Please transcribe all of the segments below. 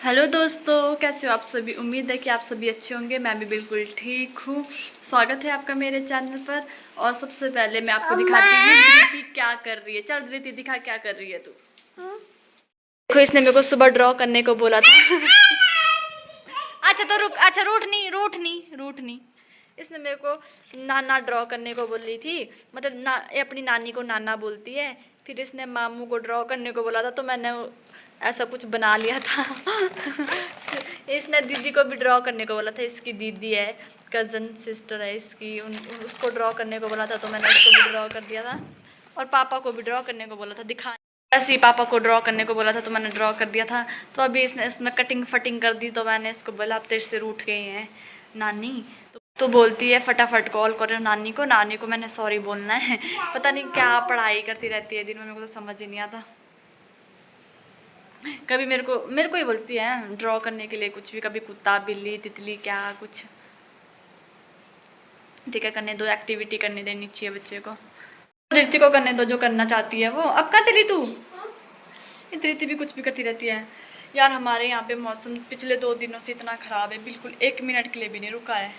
Hello दोस्तों, कैसे हो आप सभी। उम्मीद है कि आप सभी अच्छे होंगे। मैं भी बिल्कुल ठीक हूँ। स्वागत है आपका मेरे चैनल पर। और सबसे पहले मैं आपको दिखाती हूँ धृति क्या कर रही है। चल धृति दिखा क्या कर रही है तू। देखो इसने मेरे को सुबह ड्रॉ करने को बोला था। अच्छा तो रुक, अच्छा रूठ नहीं। इसने मेरे को नाना ड्रॉ करने को बोली थी। मतलब ये अपनी नानी को नाना बोलती है। फिर इसने मामू को ड्रॉ करने को बोला था तो मैंने ऐसा कुछ बना लिया था। इसने दीदी को भी ड्रॉ करने को बोला था। इसकी दीदी है, कज़न सिस्टर है इसकी, उसको ड्रॉ करने को बोला था तो मैंने उसको भी ड्रॉ कर दिया था। और पापा को भी ड्रॉ करने को बोला था, दिखा ऐसे ही पापा को ड्रॉ करने को बोला था तो मैंने ड्रॉ कर दिया था। तो अभी इसने इसमें कटिंग फटिंग कर दी तो मैंने इसको बोला अब तेरे से रूठ गई हैं नानी। तो बोलती है फटाफट कॉल करो नानी को। नानी को मैंने सॉरी बोलना है। पता नहीं क्या पढ़ाई करती रहती है दिन में, मेरे को तो समझ ही नहीं आता। कभी मेरे को ही बोलती है ड्रॉ करने के लिए कुछ भी, कभी कुत्ता बिल्ली तितली क्या कुछ। ठीक है, करने दो, एक्टिविटी करने देनी चाहिए बच्चे को। धृति को करने दो जो करना चाहती है वो। अब कहाँ चली तू। धृति भी कुछ भी करती रहती है यार। हमारे यहाँ पे मौसम पिछले 2 दिनों से इतना ख़राब है, बिल्कुल 1 मिनट के लिए भी नहीं रुका है।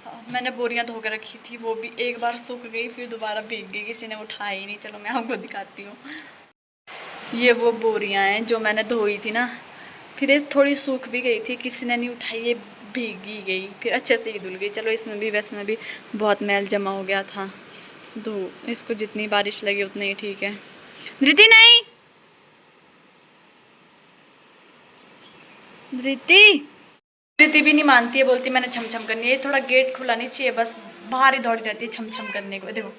हाँ, मैंने बोरियां धो के रखी थी, वो भी एक बार सूख गई फिर दोबारा भीग गई, किसी ने उठाई ही नहीं। चलो मैं आपको दिखाती हूँ। ये वो बोरियां हैं जो मैंने धोई थी ना, फिर ये थोड़ी सूख भी गई थी, किसी ने नहीं उठाई, ये भीगी गई, फिर अच्छे से ही धुल गई। चलो इसमें भी वैसे में भी बहुत मैल जमा हो गया था। धो इसको, जितनी बारिश लगी उतनी ही ठीक है। धृति नहीं, धृति धृति भी नहीं मानती है, बोलती मैंने छम छम करनी है। थोड़ा गेट खुला नहीं चाहिए, बस बाहर ही दौड़ी रहती है छम छम करने को। देखो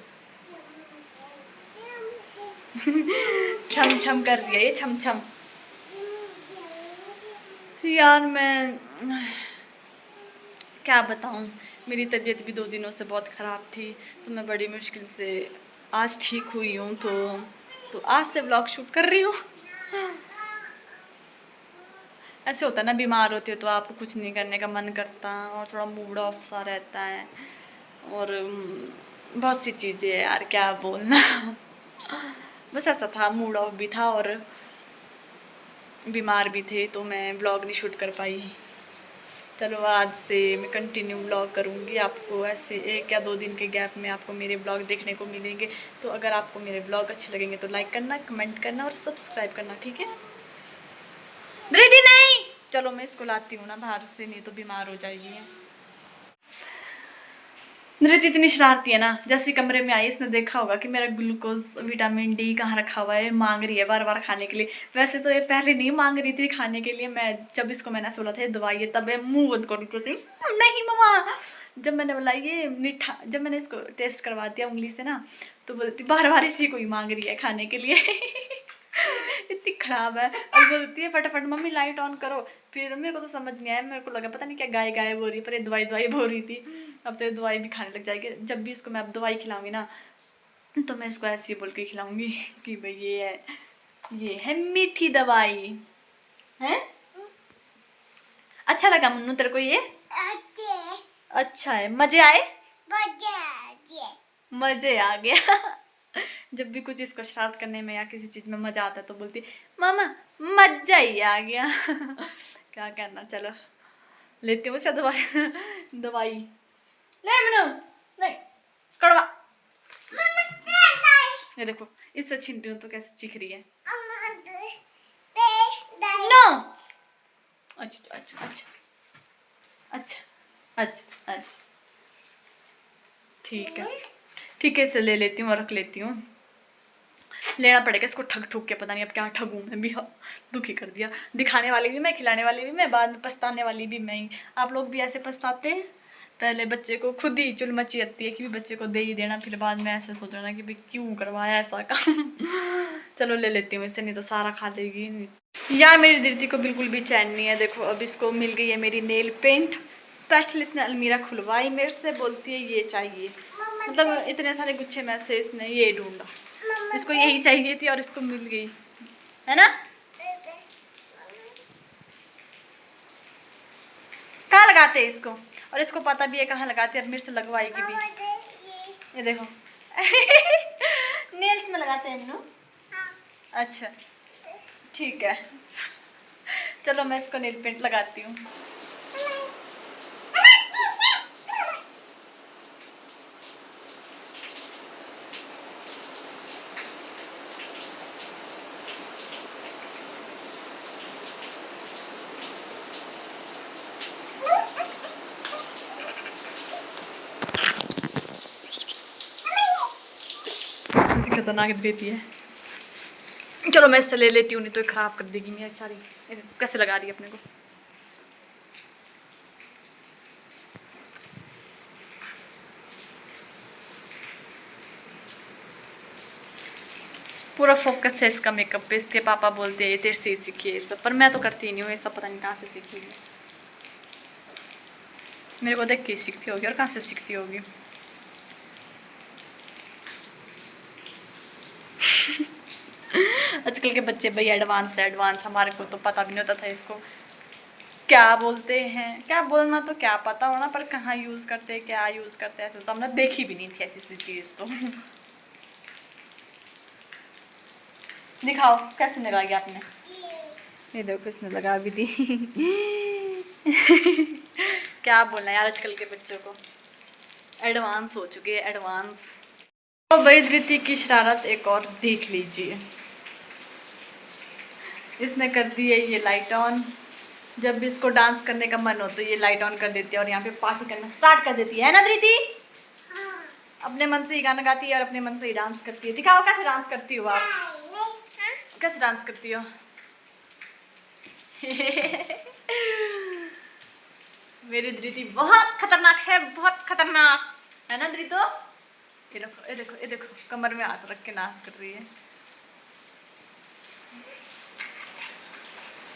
छम छम कर रही है ये, छम छम। यार मैं क्या बताऊं, मेरी तबीयत भी 2 दिनों से बहुत ख़राब थी तो मैं बड़ी मुश्किल से आज ठीक हुई हूँ। तो आज से व्लॉग शूट कर रही हूँ। ऐसे होता है ना, बीमार होती हो तो आपको कुछ नहीं करने का मन करता और थोड़ा मूड ऑफ सा रहता है। और बहुत सी चीज़ें यार, क्या बोलना। बस ऐसा था, मूड ऑफ भी था और बीमार भी थे तो मैं व्लॉग नहीं शूट कर पाई। चलो आज से मैं कंटिन्यू व्लॉग करूँगी। आपको ऐसे 1 या 2 दिन के गैप में आपको मेरे व्लॉग देखने को मिलेंगे। तो अगर आपको मेरे व्लॉग अच्छे लगेंगे तो लाइक करना, कमेंट करना और सब्सक्राइब करना, ठीक है। दीदी नहीं, चलो मैं इसको लाती हूँ ना बाहर से, नहीं तो बीमार हो जाएगी। नृत्य इतनी शरारती है ना, जैसे कमरे में आई इसने देखा होगा कि मेरा ग्लूकोज विटामिन डी कहाँ रखा हुआ है, मांग रही है बार बार खाने के लिए। वैसे तो ये पहले नहीं मांग रही थी खाने के लिए, मैं जब इसको मैंने ऐसे बोला था ये दवाई है तब ये मुंह बंद कर रही थी, नहीं मम्मा। जब मैंने बोला ये मीठा, जब मैंने इसको टेस्ट करवा दिया उंगली से ना, तो बोलती बार बार इसी को ही मांग रही है खाने के लिए। इतनी खराब है। और बोलती है फटाफट मम्मी लाइट ऑन करो। फिर मेरे को तो समझ नहीं आया, मेरे को लगा पता नहीं क्या गाय गायब हो रही है, पर ये दवाई दवाई बोल रही थी। अब तो ये दवाई भी खाने लग जाएगी। जब भी इसको मैं अब दवाई खिलाऊंगी ना तो मैं इसको ऐसे ही बोल के खिलाऊंगी कि भाई ये है मीठी दवाई है। अच्छा लगा मुन्नू तेरे को ये? अच्छा है, मजे आए? मजे आ गया। जब भी कुछ इसको शरारत करने में या किसी चीज़ में मज़ा आता है तो बोलती मामा मजा ही आ गया। क्या करना, चलो लेती हूँ उसे दवाई। दवाई ले मनु, नहीं कड़वा। ये देखो इससे छीन रही हूँ तो कैसे चीख रही है। नो, अच्छा अच्छा अच्छा अच्छा अच्छा अच्छा, ठीक है ठीक है, इसे ले लेती हूँ और रख लेती हूँ। लेना पड़ेगा इसको ठग ठुग के, पता नहीं अब क्या ठगूँ मैं भी। दुखी कर दिया, दिखाने वाली भी मैं, खिलाने वाली भी मैं, बाद में पछताने वाली भी मैं ही। आप लोग भी ऐसे पछताते हैं? पहले बच्चे को खुद ही चुल मची रहती है कि भी बच्चे को दे ही देना, फिर बाद में ऐसे सोचना कि भाई क्यों करवाया ऐसा काम। चलो ले लेती हूँ इसे, नहीं तो सारा खा लेगी। यार मेरी दीदी को बिल्कुल भी चैन नहीं है। देखो अब इसको मिल गई है मेरी नेल पेंट स्पेशल। इसने अलमीरा खुलवाई मेरे से, बोलती है ये चाहिए। मतलब इतने सारे गुच्छे में से इसने ये ढूंढा, इसको यही चाहिए थी और इसको मिल गई, है ना। कहाँ लगाते हैं इसको, और इसको पता भी है कहाँ लगाते हैं, अब मेरे से लगवाएगी भी। ये देखो। नेल्स में लगाते हैं ना। अच्छा ठीक है, चलो मैं इसको नेल पेंट लगाती हूँ। खतरनाक देती है। चलो मैं इससे ले लेती हूँ, नहीं तो खराब कर देगी मेरी सारी। कैसे लगा रही है अपने को। पूरा फोकस है इसका मेकअप पे। इसके पापा बोलते हैं तेरे से ही सीखी है सब, पर मैं तो करती नहीं हूँ ये सब, पता नहीं कहाँ से सीखी है। मेरे को देख के सीखती होगी और कहाँ से सीखती होगी। आजकल के बच्चे भाई एडवांस है एडवांस। हमारे को तो पता भी नहीं होता था इसको क्या बोलते हैं, क्या बोलना तो क्या पता होना, पर कहाँ यूज़ करते हैं क्या यूज़ करते हैं ऐसे तो हमने देखी भी नहीं थी ऐसी सी चीज़ तो। दिखाओ कैसे लगाई आपने। ये देखो इसने लगा भी दी। क्या बोलना यार, आजकल के बच्चों को एडवांस हो चुके हैं एडवांस। तो भाई धृति की शरारत एक और देख लीजिए। इसने कर दी है ये लाइट ऑन। जब भी इसको डांस करने का मन हो तो ये लाइट ऑन कर देती है और यहाँ पे पार्टी करना स्टार्ट कर देती है ना धृति। अपने मन से ही गाना गाती है और अपने मन से ही डांस करती है। दिखाओ कैसे डांस करती हो आप, कैसे डांस करती हो। मेरी धृति बहुत खतरनाक है, बहुत खतरनाक है ना धृतो। ये देखो ये देखो ये देखो कमर में हाथ रख के डांस कर रही है।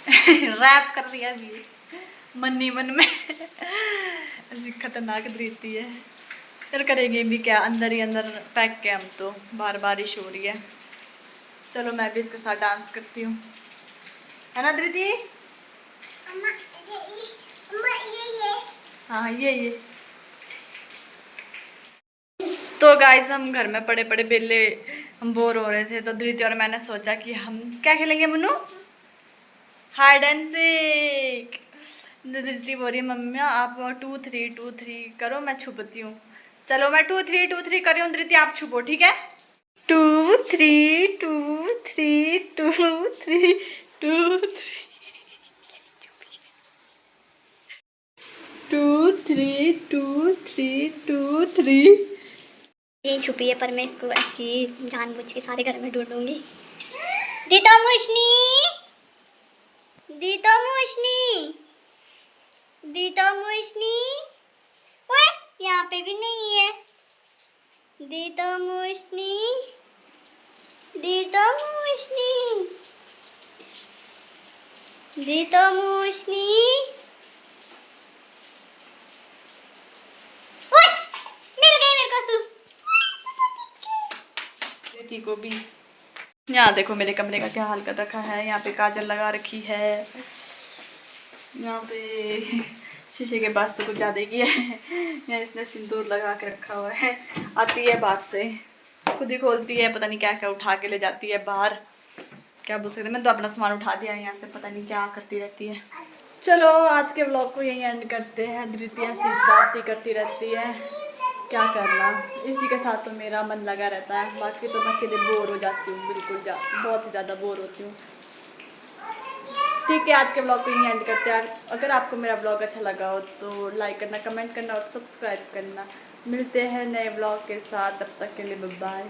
रैप कर रही है अभी मन ही मन में। ऐसी खतरनाक धृति है। फिर करेंगे भी क्या, अंदर ही अंदर पैक के हम तो। बार बारिश हो रही है। चलो मैं भी इसके साथ डांस करती हूँ, है ना धृति। हाँ ये तो गाइस हम घर में पड़े पड़े बेले हम बोर हो रहे थे, तो धृति और मैंने सोचा कि हम क्या खेलेंगे मनु, हाइड एंड सीक। धृति बोल रही है मम्मा आप 2 3 करो मैं छुपती हूँ। चलो मैं 2 3 कर रही हूँ, धृति आप छुपो ठीक है। 2 3 2 3 2 3 2 3 2 3 2 3 2 3। ये छुपी है पर मैं इसको ऐसी जानबूझ के सारे घर में ढूंढूंगी। दीतो मुशनी, दीतो मुशनी, दीतो मुशनी। ओए यहाँ पे भी नहीं है। दीतो मुशनी, दीतो मुशनी, दीतो मुशनी। ओए मिल गई मेरे को तू। को भी यहाँ देखो मेरे कमरे का क्या हाल कर रखा है। यहाँ पे काजल लगा रखी है, यहाँ पे शीशे के पास तो कुछ ज़्यादा ही है। यहाँ इसने सिंदूर लगा के रखा हुआ है। आती है बाहर से खुद ही खोलती है, पता नहीं क्या क्या उठा के ले जाती है बाहर। क्या बोल सकते हैं, मैं तो अपना सामान उठा दिया यहाँ से, पता नहीं क्या करती रहती है। चलो आज के व्लॉग को यहीं एंड करते हैं। धृति ऐसी बातें करती रहती है, क्या करना, इसी के साथ तो मेरा मन लगा रहता है। बाकी तो मैं अकेले बोर हो जाती हूँ, बिल्कुल बहुत ही ज़्यादा बोर होती हूँ। ठीक है आज के ब्लॉग को यहीं एंड करते हैं। अगर आपको मेरा ब्लॉग अच्छा लगा हो तो लाइक करना, कमेंट करना और सब्सक्राइब करना। मिलते हैं नए ब्लॉग के साथ, तब तक के लिए बाय बाय।